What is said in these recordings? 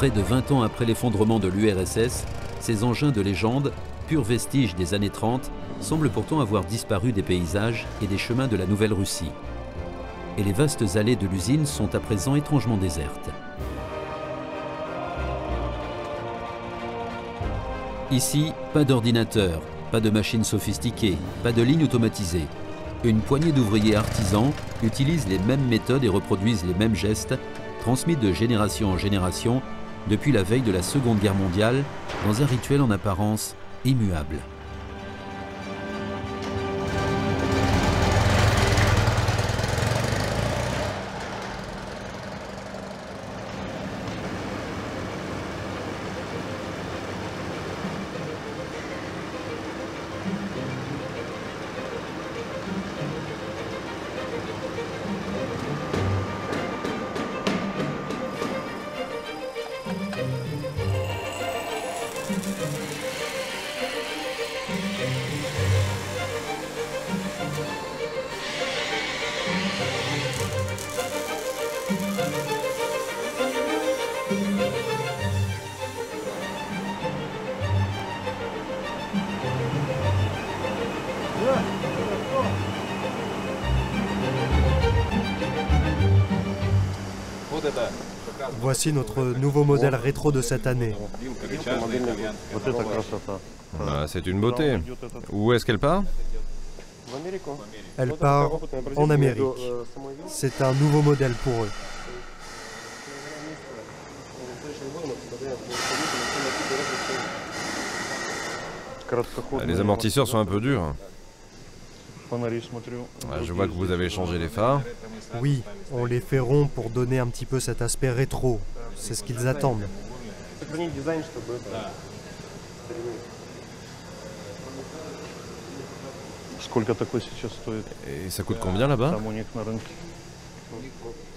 Près de 20 ans après l'effondrement de l'URSS, ces engins de légende, purs vestiges des années 30, semblent pourtant avoir disparu des paysages et des chemins de la Nouvelle-Russie. Et les vastes allées de l'usine sont à présent étrangement désertes. Ici, pas d'ordinateur, pas de machines sophistiquées, pas de lignes automatisées. Une poignée d'ouvriers artisans utilisent les mêmes méthodes et reproduisent les mêmes gestes, transmis de génération en génération depuis la veille de la Seconde Guerre mondiale, dans un rituel en apparence immuable. Voici notre nouveau modèle rétro de cette année. Ah, c'est une beauté. Où est-ce qu'elle part? Elle part en Amérique. C'est un nouveau modèle pour eux. Les amortisseurs sont un peu durs. Je vois que vous avez changé les phares. Oui, on les fait ronds pour donner un petit peu cet aspect rétro. C'est ce qu'ils attendent. Et ça coûte combien là-bas?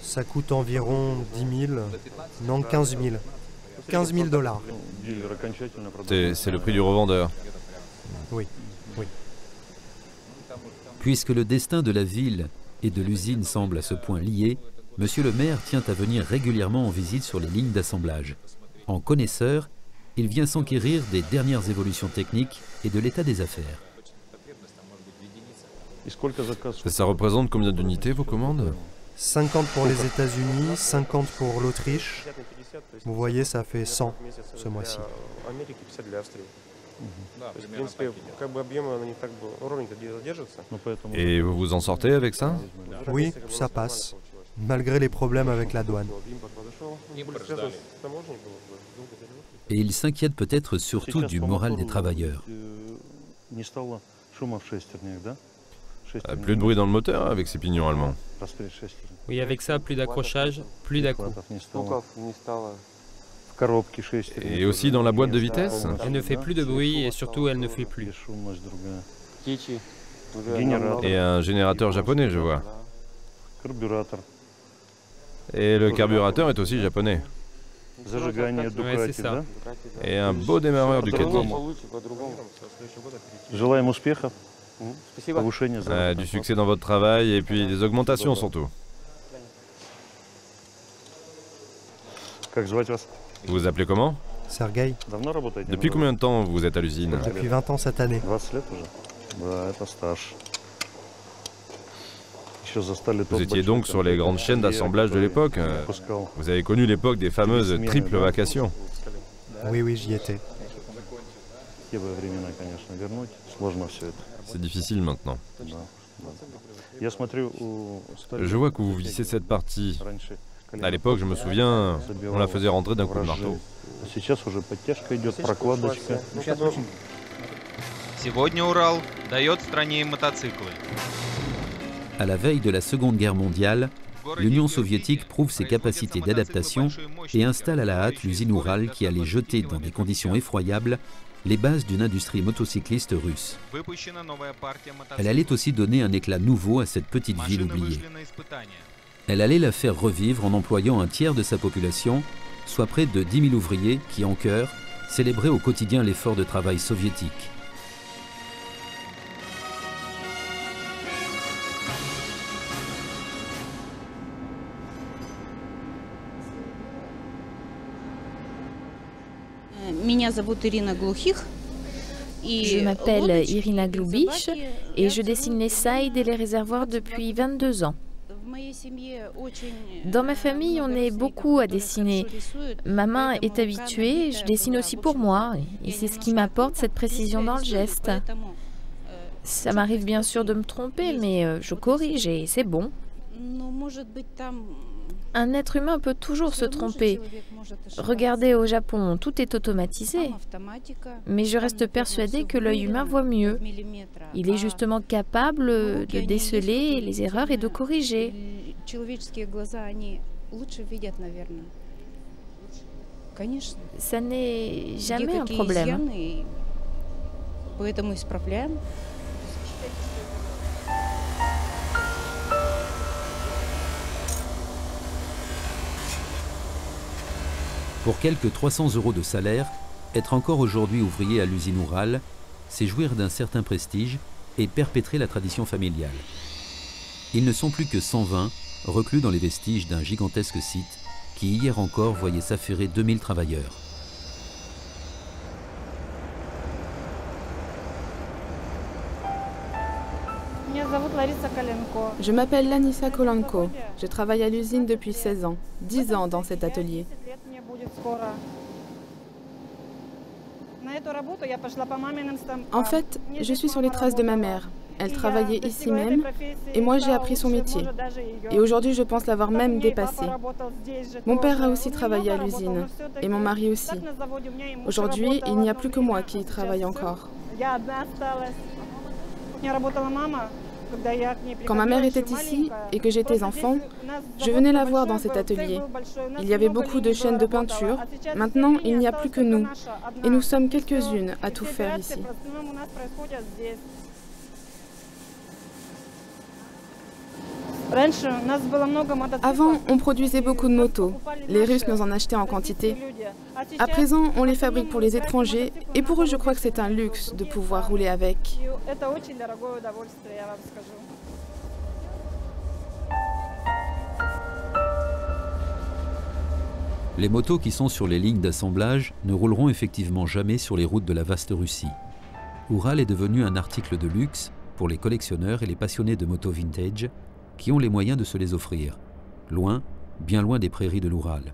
Ça coûte environ 10 000, non 15 000. 15 000 $. C'est le prix du revendeur. Oui, oui. Puisque le destin de la ville et de l'usine semble à ce point lié, Monsieur le maire tient à venir régulièrement en visite sur les lignes d'assemblage. En connaisseur, il vient s'enquérir des dernières évolutions techniques et de l'état des affaires. Ça représente combien d'unités, vos commandes? 50 pour les États-Unis, 50 pour l'Autriche. Vous voyez, ça fait 100 ce mois-ci. Et vous vous en sortez avec ça? Oui, ça passe, malgré les problèmes avec la douane. Et il s'inquiète peut-être surtout du moral des travailleurs. Plus de bruit dans le moteur avec ces pignons allemands. Oui, avec ça, plus d'accrochage, plus d'à-coups. Et aussi dans la boîte de vitesse? Elle ne fait plus de bruit et surtout, elle ne fuit plus. Et un générateur japonais, je vois. Et le carburateur est aussi japonais. Ouais, c'est ça. Et un beau démarreur Ducati. Du succès dans votre travail et puis des augmentations surtout. Vous vous appelez comment? Sergueï, Depuis combien de temps vous êtes à l'usine? depuis 20 ans cette année. Vous étiez donc sur les grandes chaînes d'assemblage de l'époque. Vous avez connu l'époque des fameuses triples vacations. Oui, oui, j'y étais. C'est difficile maintenant. Je vois que vous vissez cette partie. À l'époque, je me souviens, on la faisait rentrer d'un coup de marteau. À la veille de la Seconde Guerre mondiale, l'Union soviétique prouve ses capacités d'adaptation et installe à la hâte l'usine Oural qui allait jeter dans des conditions effroyables les bases d'une industrie motocycliste russe. Elle allait aussi donner un éclat nouveau à cette petite ville oubliée. Elle allait la faire revivre en employant un tiers de sa population, soit près de 10 000 ouvriers qui, en chœur, célébraient au quotidien l'effort de travail soviétique. Je m'appelle Irina Glubich et je dessine les sides et les réservoirs depuis 22 ans. Dans ma famille, on est beaucoup à dessiner. Ma main est habituée, je dessine aussi pour moi et c'est ce qui m'apporte cette précision dans le geste. Ça m'arrive bien sûr de me tromper, mais je corrige et c'est bon. Un être humain peut toujours se tromper. Regardez au Japon, tout est automatisé. Mais je reste persuadée que l'œil humain voit mieux. Il est justement capable de déceler les erreurs et de corriger. Ça n'est jamais un problème. Pour quelques 300 € de salaire, être encore aujourd'hui ouvrier à l'usine Ural, c'est jouir d'un certain prestige et perpétrer la tradition familiale. Ils ne sont plus que 120, reclus dans les vestiges d'un gigantesque site qui hier encore voyait s'affairer 2000 travailleurs. Je m'appelle Lanissa Kolanko. Je travaille à l'usine depuis 16 ans, 10 ans dans cet atelier. En fait, je suis sur les traces de ma mère. Elle travaillait ici même et moi j'ai appris son métier. Et aujourd'hui je pense l'avoir même dépassé. Mon père a aussi travaillé à l'usine et mon mari aussi. Aujourd'hui, il n'y a plus que moi qui y travaille encore. Quand ma mère était ici et que j'étais enfant, je venais la voir dans cet atelier. Il y avait beaucoup de chaînes de peinture. Maintenant, il n'y a plus que nous. Et nous sommes quelques-unes à tout faire ici. Avant, on produisait beaucoup de motos. Les Russes nous en achetaient en quantité. À présent, on les fabrique pour les étrangers et pour eux, je crois que c'est un luxe de pouvoir rouler avec. Les motos qui sont sur les lignes d'assemblage ne rouleront effectivement jamais sur les routes de la vaste Russie. Ural est devenu un article de luxe pour les collectionneurs et les passionnés de motos vintage qui ont les moyens de se les offrir, loin, bien loin des prairies de l'Oural.